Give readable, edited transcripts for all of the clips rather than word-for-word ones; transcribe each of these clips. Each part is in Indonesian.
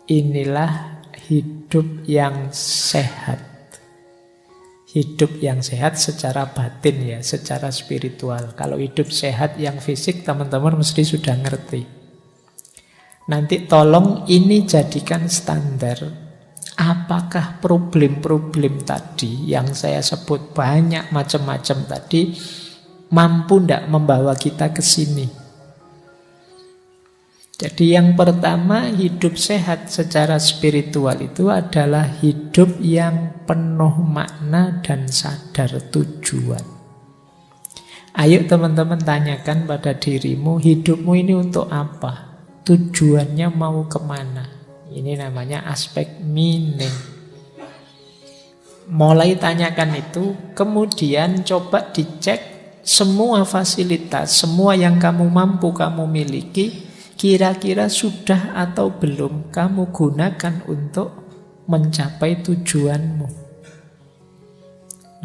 inilah hidup yang sehat. Hidup yang sehat secara batin ya, secara spiritual. Kalau hidup sehat yang fisik, teman-teman mesti sudah ngerti. Nanti tolong ini jadikan standar. Apakah problem-problem tadi yang saya sebut banyak macam-macam tadi mampu tidak membawa kita ke sini? Jadi yang pertama, hidup sehat secara spiritual itu adalah hidup yang penuh makna dan sadar tujuan. Ayo teman-teman tanyakan pada dirimu, hidupmu ini untuk apa? Tujuannya mau kemana? Ini namanya aspek meaning. Mulai tanyakan itu, kemudian coba dicek semua fasilitas, semua yang kamu mampu kamu miliki, kira-kira sudah atau belum kamu gunakan untuk mencapai tujuanmu.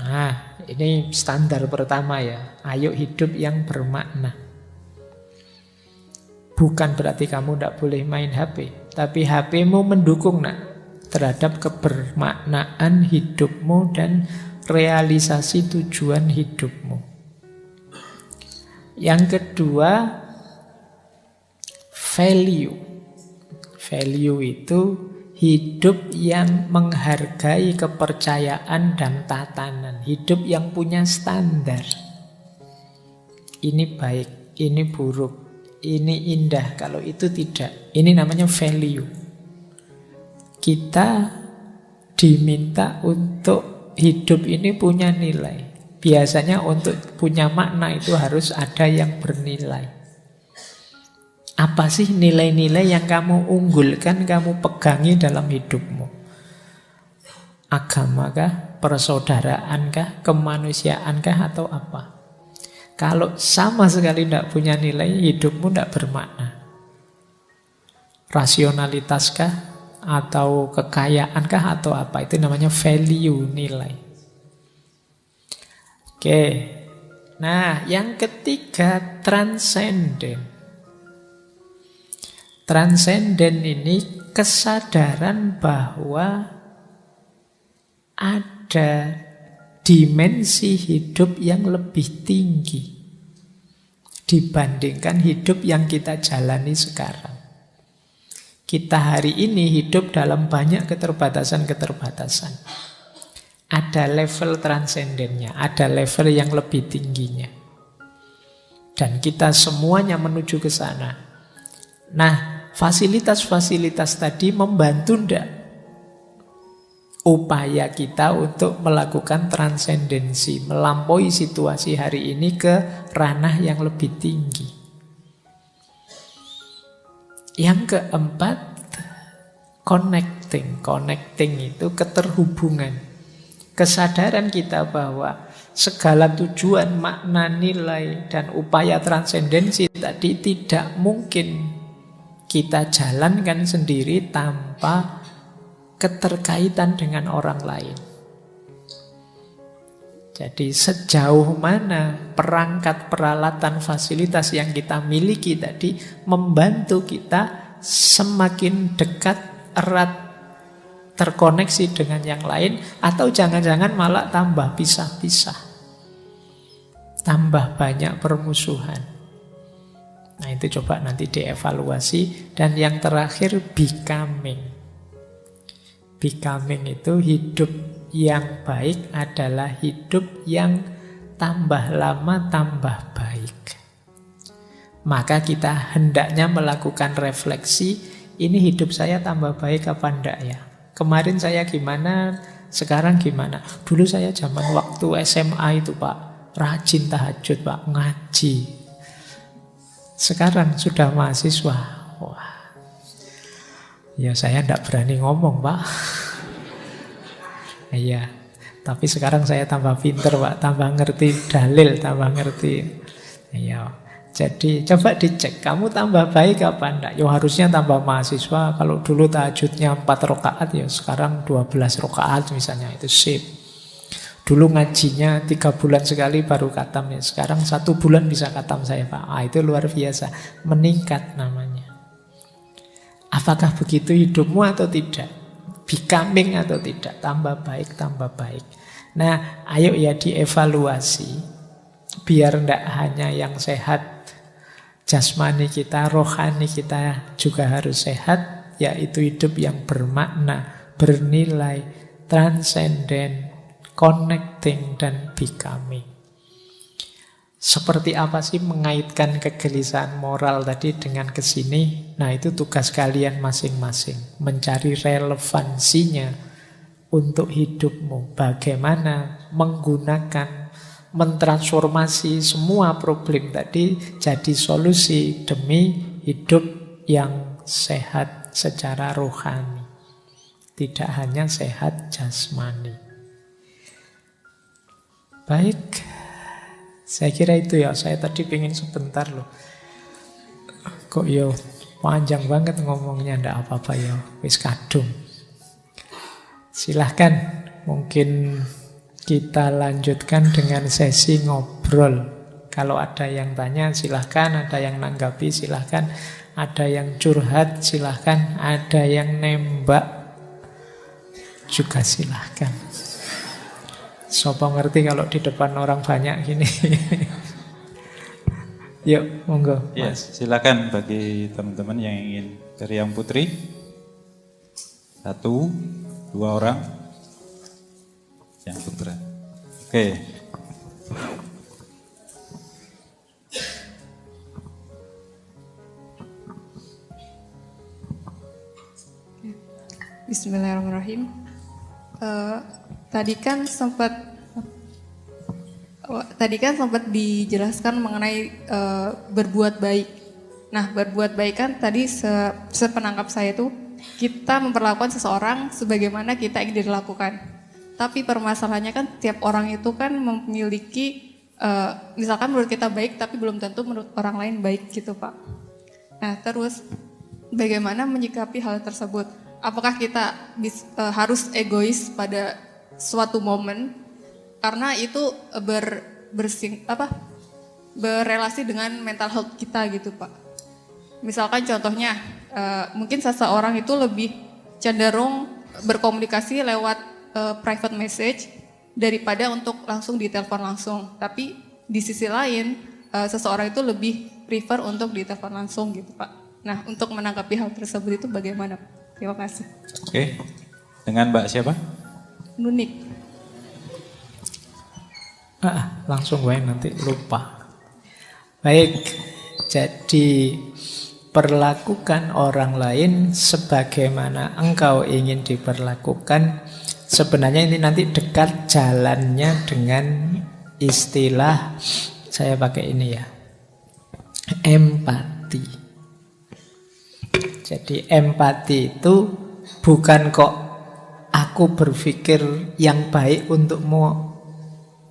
Nah, ini standar pertama ya. Ayo hidup yang bermakna. Bukan berarti kamu tidak boleh main HP, tapi HP-mu mendukung terhadap kebermaknaan hidupmu dan realisasi tujuan hidupmu. Yang kedua, value. Value itu hidup yang menghargai kepercayaan dan tatanan. Hidup yang punya standar. Ini baik, ini buruk, ini indah, kalau itu tidak. Ini namanya value. Kita diminta untuk hidup ini punya nilai. Biasanya untuk punya makna itu harus ada yang bernilai. Apa sih nilai-nilai yang kamu unggulkan, kamu pegangi dalam hidupmu? Agama kah? Persaudaraan kah? Kemanusiaan kah? Atau apa? Kalau sama sekali tidak punya nilai, hidupmu tidak bermakna. Rasionalitas kah? Atau kekayaan kah? Atau apa? Itu namanya value, nilai. Oke. Nah, yang ketiga, transenden. Transenden ini kesadaran bahwa ada dimensi hidup yang lebih tinggi dibandingkan hidup yang kita jalani sekarang. Kita hari ini hidup dalam banyak keterbatasan-keterbatasan. Ada level transendennya, ada level yang lebih tingginya. Dan kita semuanya menuju ke sana. Nah, fasilitas-fasilitas tadi membantu ndak upaya kita untuk melakukan transendensi, melampaui situasi hari ini ke ranah yang lebih tinggi. Yang keempat, connecting. Connecting itu keterhubungan. Kesadaran kita bahwa segala tujuan, makna, nilai, dan upaya transendensi tadi tidak mungkin kita jalankan sendiri tanpa keterkaitan dengan orang lain. Jadi sejauh mana perangkat, peralatan, fasilitas yang kita miliki tadi membantu kita semakin dekat, erat, terkoneksi dengan yang lain, atau jangan-jangan malah tambah pisah-pisah, tambah banyak permusuhan. Nah, itu coba nanti dievaluasi. Dan yang terakhir, becoming. Becoming itu hidup yang baik adalah hidup yang tambah lama tambah baik. Maka kita hendaknya melakukan refleksi, ini hidup saya tambah baik apa enggak ya? Kemarin saya gimana, sekarang gimana? Dulu saya zaman waktu SMA itu Pak, rajin tahajud Pak, ngaji. Sekarang sudah mahasiswa, wah, ya saya tidak berani ngomong Pak. Iya, tapi sekarang saya tambah pinter Pak, tambah ngerti dalil, tambah ngerti. Iya, jadi coba dicek, kamu tambah baik apa enggak? Ya harusnya tambah mahasiswa. Kalau dulu tahajudnya 4 rakaat, ya sekarang 12 rakaat misalnya, itu sip. Dulu ngajinya 3 bulan sekali baru khatam, ya sekarang 1 bulan bisa khatam saya Pak. Itu luar biasa, meningkat namanya. Apakah begitu hidupmu atau tidak? Becoming atau tidak? Tambah baik, tambah baik. Nah, ayo ya dievaluasi. Biar tidak hanya yang sehat jasmani kita, rohani kita juga harus sehat, yaitu hidup yang bermakna, bernilai, transenden, connecting, dan becoming. Seperti apa sih mengaitkan kegelisahan moral tadi dengan kesini? Nah, itu tugas kalian masing-masing. Mencari relevansinya untuk hidupmu. Bagaimana menggunakan, mentransformasi semua problem tadi jadi solusi demi hidup yang sehat secara rohani. Tidak hanya sehat jasmani. Baik. Saya kira itu ya, saya tadi pengen sebentar loh. Kok yo panjang banget ngomongnya, ndak apa-apa ya, wis kadung. Silahkan, mungkin kita lanjutkan dengan sesi ngobrol. Kalau ada yang tanya silahkan, ada yang nanggapi silahkan, ada yang curhat silahkan, ada yang nembak juga silahkan. Sopo ngerti kalau di depan orang banyak gini. Yuk, monggo. Ya, silakan bagi teman-teman yang ingin ke Riang Putri. 1, 2 orang. Yang putra. Oke. Bismillahirrahmanirrahim. Tadi kan sempat dijelaskan mengenai berbuat baik. Nah, berbuat baik kan tadi sepenangkap saya itu kita memperlakukan seseorang sebagaimana kita ingin dilakukan. Tapi permasalahannya kan tiap orang itu kan memiliki misalkan menurut kita baik tapi belum tentu menurut orang lain baik gitu, Pak. Nah, terus bagaimana menyikapi hal tersebut? Apakah kita harus egois pada suatu momen karena itu berrelasi dengan mental health kita gitu, Pak. Misalkan contohnya mungkin seseorang itu lebih cenderung berkomunikasi lewat private message daripada untuk langsung ditelepon langsung. Tapi di sisi lain seseorang itu lebih prefer untuk ditelepon langsung gitu, Pak. Nah, untuk menanggapi hal tersebut itu bagaimana, Pak? Terima kasih. Oke. Dengan Mbak siapa? Nunik. Langsung gue nanti lupa. Baik, jadi perlakukan orang lain sebagaimana engkau ingin diperlakukan. Sebenarnya ini nanti dekat jalannya dengan istilah, saya pakai ini ya, empati. Jadi empati itu bukan kok aku berpikir yang baik untukmu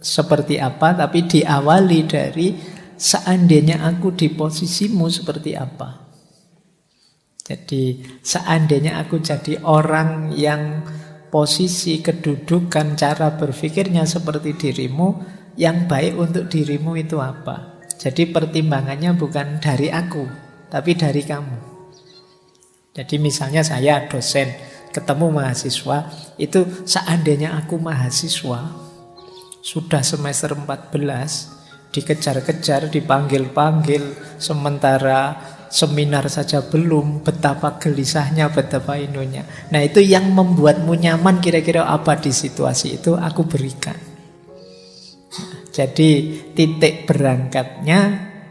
seperti apa, tapi diawali dari seandainya aku di posisimu seperti apa. Jadi seandainya aku jadi orang yang posisi, kedudukan, cara berpikirnya seperti dirimu, yang baik untuk dirimu itu apa. Jadi pertimbangannya bukan dari aku, tapi dari kamu. Jadi misalnya saya dosen, ketemu mahasiswa, itu seandainya aku mahasiswa, sudah semester 14, dikejar-kejar, dipanggil-panggil, sementara seminar saja belum, betapa gelisahnya, betapa inunya. Nah, itu yang membuatmu nyaman kira-kira apa di situasi itu aku berikan. Jadi titik berangkatnya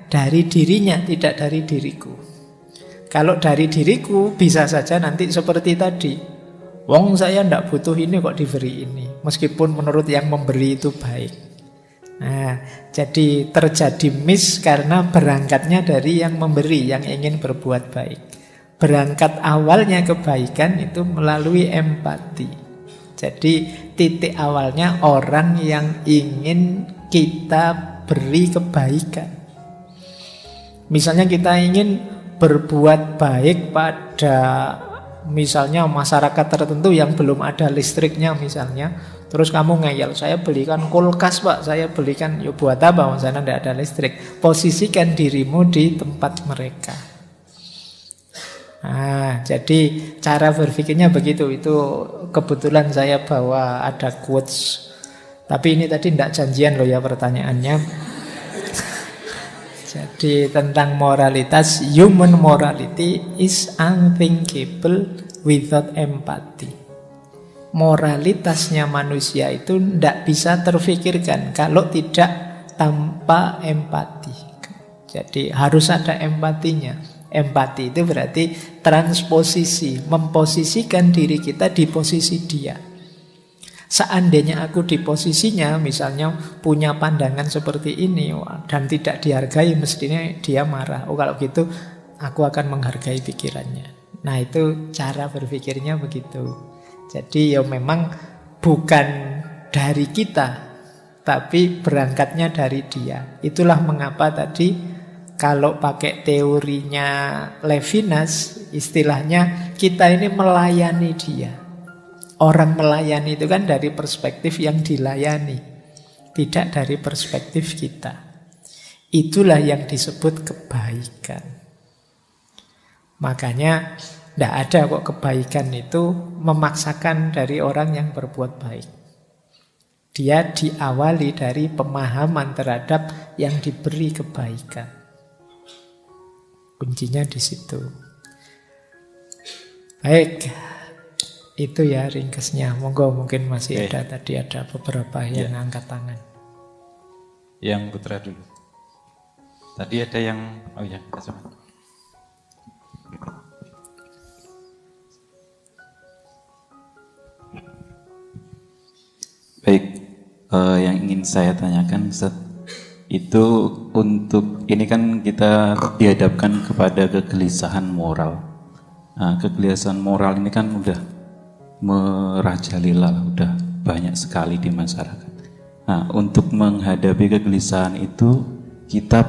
dari dirinya, tidak dari diriku. Kalau dari diriku bisa saja nanti seperti tadi, wong saya ndak butuh ini kok diberi ini, meskipun menurut yang memberi itu baik. Nah, jadi terjadi miss karena berangkatnya dari yang memberi, yang ingin berbuat baik. Berangkat awalnya kebaikan itu melalui empati. Jadi titik awalnya orang yang ingin kita beri kebaikan. Misalnya kita ingin berbuat baik pada misalnya masyarakat tertentu yang belum ada listriknya misalnya, terus kamu ngeyel, saya belikan kulkas Pak, saya belikan, ya buat apa, misalnya tidak ada listrik. Posisikan dirimu di tempat mereka. Nah, jadi cara berpikirnya begitu. Itu kebetulan saya bawa ada quotes. Tapi ini tadi tidak janjian loh ya pertanyaannya. Jadi tentang moralitas, human morality is unthinkable without empathy. Moralitasnya manusia itu tidak bisa terfikirkan kalau tidak tanpa empati. Jadi harus ada empatinya. Empati itu berarti transposisi, memposisikan diri kita di posisi dia. Seandainya aku di posisinya, misalnya punya pandangan seperti ini dan tidak dihargai, mestinya dia marah. Oh kalau gitu aku akan menghargai pikirannya. Nah itu cara berpikirnya begitu. Jadi ya memang bukan dari kita, tapi berangkatnya dari dia. Itulah mengapa tadi kalau pakai teorinya Levinas, istilahnya kita ini melayani dia. Orang melayani itu kan dari perspektif yang dilayani, tidak dari perspektif kita. Itulah yang disebut kebaikan. Makanya tidak ada kok kebaikan itu memaksakan dari orang yang berbuat baik. Dia diawali dari pemahaman terhadap yang diberi kebaikan. Kuncinya di situ. Baik, itu ya ringkasnya. Monggo mungkin masih ada tadi ada beberapa yang angkat tangan. Yang putra dulu. Tadi ada yang Kasih. Baik, yang ingin saya tanyakan Ustaz, itu untuk ini kan kita dihadapkan kepada kegelisahan moral. Nah, kegelisahan moral ini kan udah merajalela, udah banyak sekali di masyarakat. Nah, untuk menghadapi kegelisahan itu kita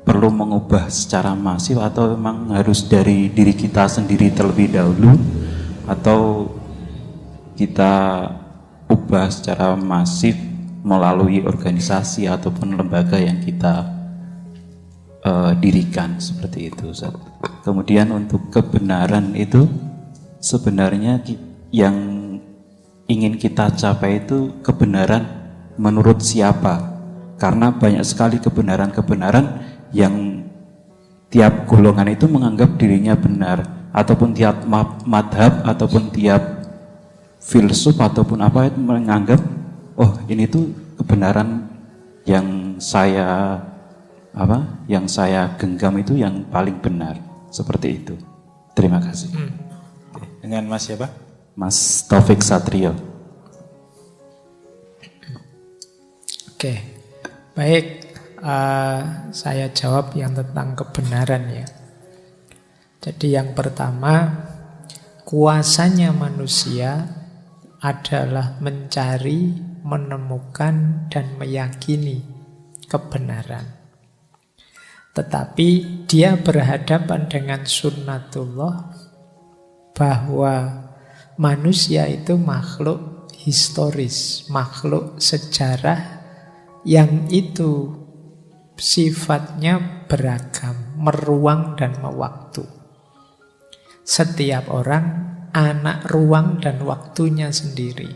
perlu mengubah secara masif atau memang harus dari diri kita sendiri terlebih dahulu, atau kita ubah secara masif melalui organisasi ataupun lembaga yang kita dirikan seperti itu Ustaz. Kemudian untuk kebenaran itu sebenarnya yang ingin kita capai itu kebenaran menurut siapa? Karena banyak sekali kebenaran-kebenaran yang tiap golongan itu menganggap dirinya benar, ataupun tiap madhab ataupun tiap filsuf ataupun apa itu menganggap oh ini tuh kebenaran yang saya genggam itu yang paling benar, seperti itu. Terima kasih. Dengan Mas siapa? Mas Taufik Satrio. Oke, baik. Saya jawab yang tentang kebenaran ya. Jadi yang pertama, kuasanya manusia adalah mencari, menemukan, dan meyakini kebenaran. Tetapi dia berhadapan dengan sunnatullah bahwa manusia itu makhluk historis, makhluk sejarah yang itu sifatnya beragam, meruang dan mewaktu. Setiap orang anak ruang dan waktunya sendiri.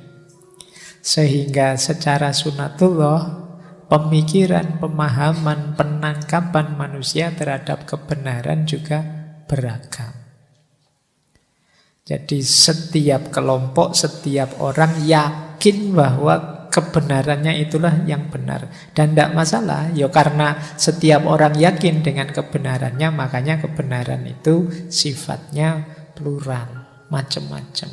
Sehingga secara sunatullah, pemikiran, pemahaman, penangkapan manusia terhadap kebenaran juga beragam. Jadi setiap kelompok, setiap orang yakin bahwa kebenarannya itulah yang benar. Dan tidak masalah, ya karena setiap orang yakin dengan kebenarannya, makanya kebenaran itu sifatnya plural, macam-macam.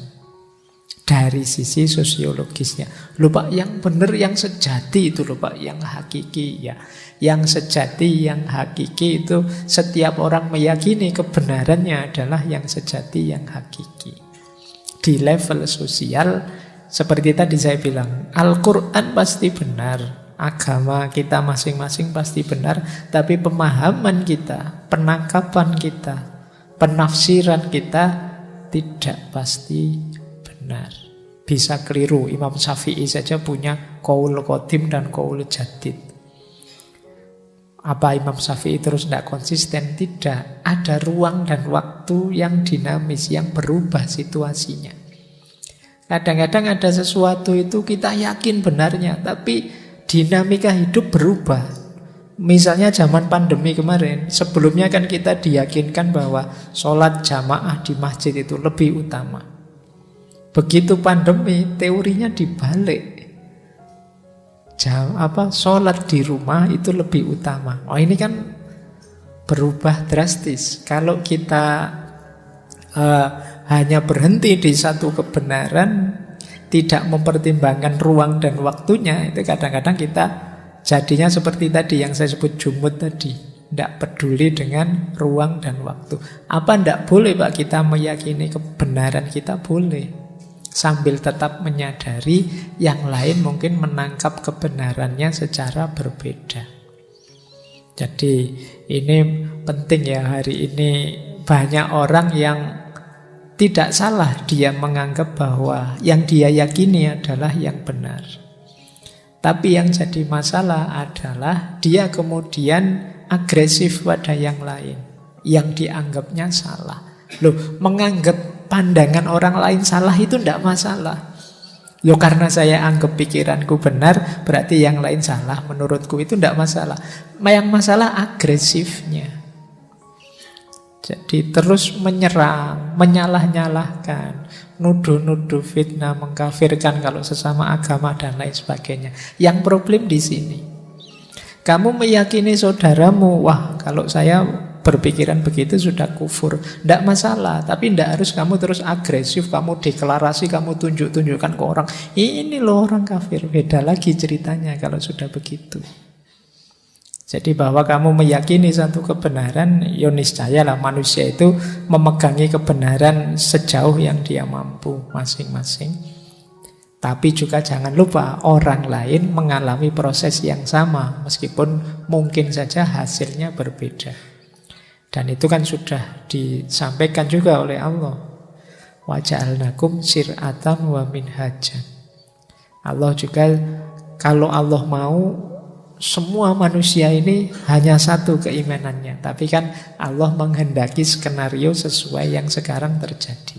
Dari sisi sosiologisnya. Lupa yang benar, yang sejati itu lupa, yang hakiki ya. Yang sejati, yang hakiki itu setiap orang meyakini kebenarannya adalah yang sejati, yang hakiki. Di level sosial, seperti tadi saya bilang, Al-Quran pasti benar, agama kita masing-masing pasti benar, tapi pemahaman kita, penangkapan kita, penafsiran kita tidak pasti benar. Bisa keliru. Imam Syafi'i saja punya qaul qadim dan qaul jadid. Apa Imam Syafi'i terus tidak konsisten? Tidak. Ada ruang dan waktu yang dinamis, yang berubah situasinya. Kadang-kadang ada sesuatu itu kita yakin benarnya, tapi dinamika hidup berubah. Misalnya zaman pandemi kemarin, sebelumnya kan kita diyakinkan bahwa sholat jamaah di masjid itu lebih utama. Begitu pandemi, teorinya dibalik. Sholat di rumah itu lebih utama. Oh, ini kan berubah drastis. Kalau kita hanya berhenti di satu kebenaran, tidak mempertimbangkan ruang dan waktunya, itu kadang-kadang kita jadinya seperti tadi yang saya sebut jumud tadi. Tidak peduli dengan ruang dan waktu. Apa tidak boleh Pak kita meyakini kebenaran kita? Boleh. Sambil tetap menyadari yang lain mungkin menangkap kebenarannya secara berbeda. Jadi ini penting ya, hari ini banyak orang yang tidak salah dia menganggap bahwa yang dia yakini adalah yang benar. Tapi yang jadi masalah adalah dia kemudian agresif pada yang lain, yang dianggapnya salah. Loh, menganggap pandangan orang lain salah itu tidak masalah. Loh, karena saya anggap pikiranku benar, berarti yang lain salah. Menurutku itu tidak masalah. Yang masalah agresifnya. Jadi terus menyerang, menyalah-nyalahkan, nuduh-nuduh, fitnah, mengkafirkan kalau sesama agama dan lain sebagainya. Yang problem di sini. Kamu meyakini saudaramu, wah kalau saya berpikiran begitu sudah kufur. Tidak masalah, tapi tidak harus kamu terus agresif, kamu deklarasi, kamu tunjuk-tunjukkan ke orang. Ini loh orang kafir. Beda lagi ceritanya kalau sudah begitu. Jadi bahwa kamu meyakini satu kebenaran, ya niscayalah manusia itu memegangi kebenaran sejauh yang dia mampu masing-masing. Tapi juga jangan lupa orang lain mengalami proses yang sama, meskipun mungkin saja hasilnya berbeda. Dan itu kan sudah disampaikan juga oleh Allah. Wa ja'alnakum syir'atan wa minhajan. Allah juga, kalau Allah mau, semua manusia ini hanya satu keimanannya. Tapi kan Allah menghendaki skenario sesuai yang sekarang terjadi.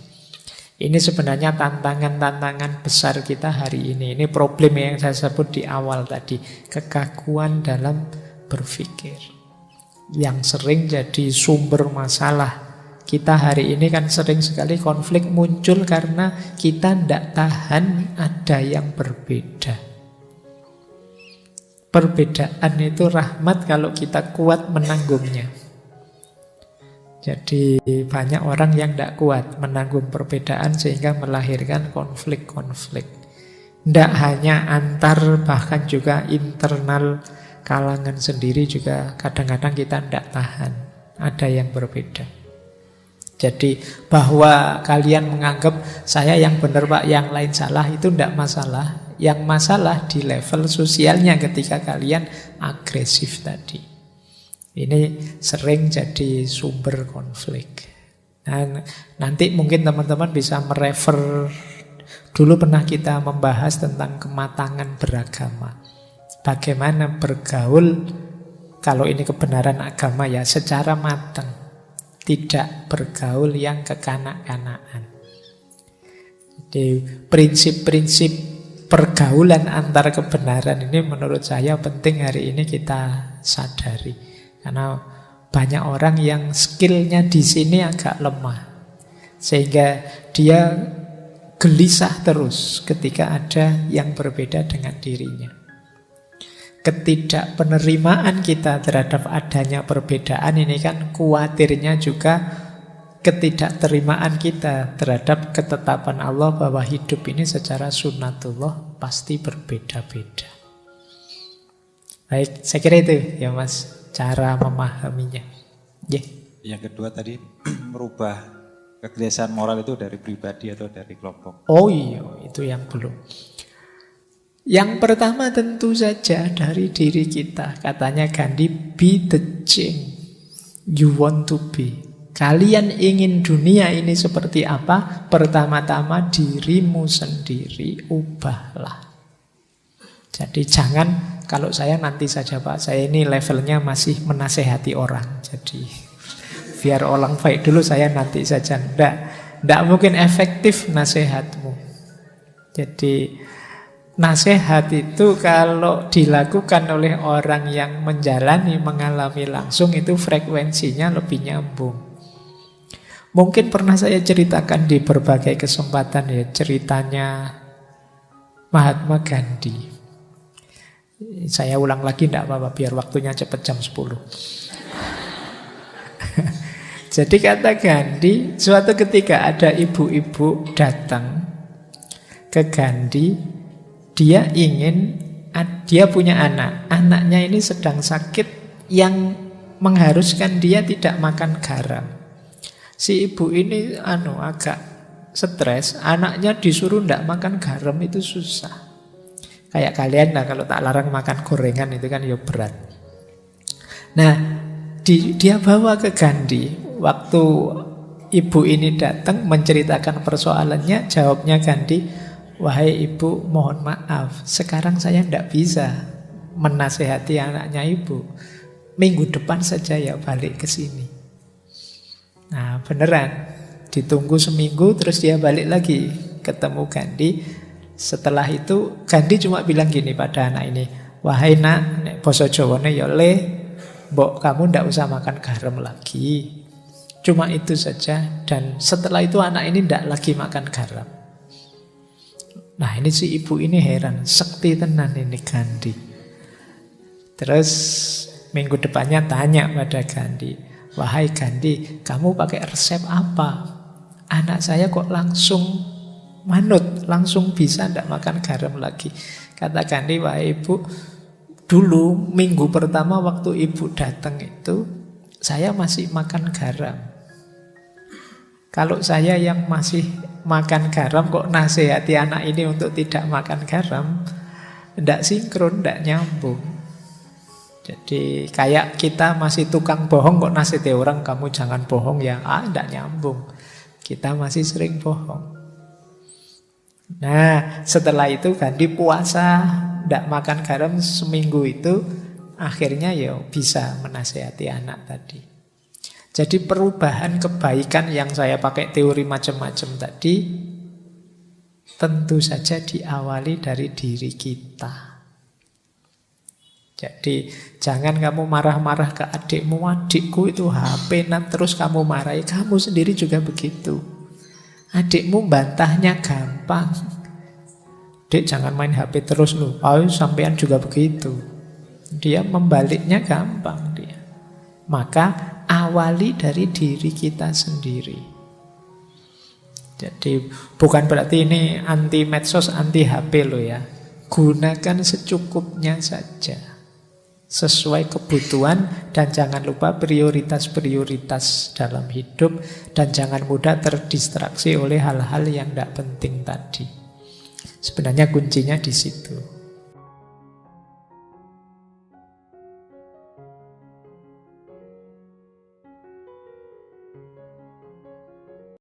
Ini sebenarnya tantangan-tantangan besar kita hari ini. Ini problem yang saya sebut di awal tadi. Kekaguan dalam berpikir. Yang sering jadi sumber masalah. Kita hari ini kan sering sekali konflik muncul karena kita tidak tahan ada yang berbeda. Perbedaan itu rahmat kalau kita kuat menanggungnya. Jadi banyak orang yang tidak kuat menanggung perbedaan sehingga melahirkan konflik-konflik. Tidak hanya antar, bahkan juga internal kalangan sendiri juga kadang-kadang kita tidak tahan ada yang berbeda. Jadi bahwa kalian menganggap saya yang benar Pak, yang lain salah, itu tidak masalah. Yang masalah di level sosialnya ketika kalian agresif tadi. Ini sering jadi sumber konflik. Dan nanti mungkin teman-teman bisa merefer, dulu pernah kita membahas tentang kematangan beragama. Bagaimana bergaul, kalau ini kebenaran agama ya, secara matang. Tidak bergaul yang kekanak-kanakan. Jadi prinsip-prinsip pergaulan antar kebenaran ini menurut saya penting hari ini kita sadari. Karena banyak orang yang skillnya di sini agak lemah. Sehingga dia gelisah terus ketika ada yang berbeda dengan dirinya. Ketidakpenerimaan kita terhadap adanya perbedaan ini kan khawatirnya juga ketidakterimaan kita terhadap ketetapan Allah bahwa hidup ini secara sunnatullah pasti berbeda-beda. Baik, saya kira itu ya Mas, cara memahaminya. Yeah. Yang kedua tadi merubah kegelisahan moral itu dari pribadi atau dari kelompok. Oh iya, itu yang belum. Yang pertama tentu saja dari diri kita. Katanya Gandhi, be the change you want to be. Kalian ingin dunia ini seperti apa? Pertama-tama dirimu sendiri ubahlah. Jadi jangan Kalau saya nanti saja Pak, saya ini levelnya masih menasehati orang. Jadi biar orang baik dulu, saya nanti saja. Nggak mungkin efektif nasihatmu. Jadi nasihat itu kalau dilakukan oleh orang yang menjalani, mengalami langsung, itu frekuensinya lebih nyambung. Mungkin pernah saya ceritakan di berbagai kesempatan ya, ceritanya Mahatma Gandhi. Saya ulang lagi tidak apa-apa, biar waktunya cepat jam 10. Jadi kata Gandhi, suatu ketika ada ibu-ibu datang ke Gandhi, dia punya anak. Anaknya ini sedang sakit yang mengharuskan dia tidak makan garam. Si ibu ini agak stres, anaknya disuruh tidak makan garam itu susah. Kayak kalian lah kalau tak larang makan gorengan itu kan ya berat. Nah, dia bawa ke Gandhi. Waktu ibu ini datang menceritakan persoalannya, jawabnya Gandhi, "Wahai ibu, mohon maaf, sekarang saya tidak bisa menasehati anaknya ibu. Minggu depan saja ya balik ke sini." Nah beneran, ditunggu seminggu terus dia balik lagi ketemu Gandhi. Setelah itu Gandhi cuma bilang gini pada anak ini, "Wahai nak, nek basa Jawane ya le, mbok kamu ndak usah makan garam lagi." Cuma itu saja. Dan setelah itu anak ini ndak lagi makan garam. Nah ini si ibu ini heran, sekti tenan ini Gandhi. Terus minggu depannya tanya pada Gandhi, "Wahai Gandhi, kamu pakai resep apa? Anak saya kok langsung manut, langsung bisa tidak makan garam lagi." Kata Gandhi, "Wahai ibu, dulu minggu pertama waktu ibu datang itu, saya masih makan garam. Kalau saya yang masih makan garam kok nasihati anak ini untuk tidak makan garam, tidak sinkron, tidak nyambung." Jadi kayak kita masih tukang bohong kok nasihati orang, "Kamu jangan bohong ya." Tidak nyambung. Kita masih sering bohong. Nah setelah itu Gandhi puasa, tidak makan garam seminggu itu, akhirnya ya bisa menasihati anak tadi. Jadi perubahan kebaikan yang saya pakai teori macam-macam tadi tentu saja diawali dari diri kita. Jadi jangan kamu marah-marah ke adikmu, "Adikku itu HP-nan terus kamu marahi." Kamu sendiri juga begitu. Adikmu bantahnya gampang, "Dek jangan main HP terus lu." "Oh sampean juga begitu." Dia membaliknya gampang dia. Maka awali dari diri kita sendiri. Jadi bukan berarti ini anti medsos, anti HP lo ya. Gunakan secukupnya saja, sesuai kebutuhan, dan jangan lupa prioritas-prioritas dalam hidup, dan jangan mudah terdistraksi oleh hal-hal yang tidak penting tadi. Sebenarnya kuncinya di situ.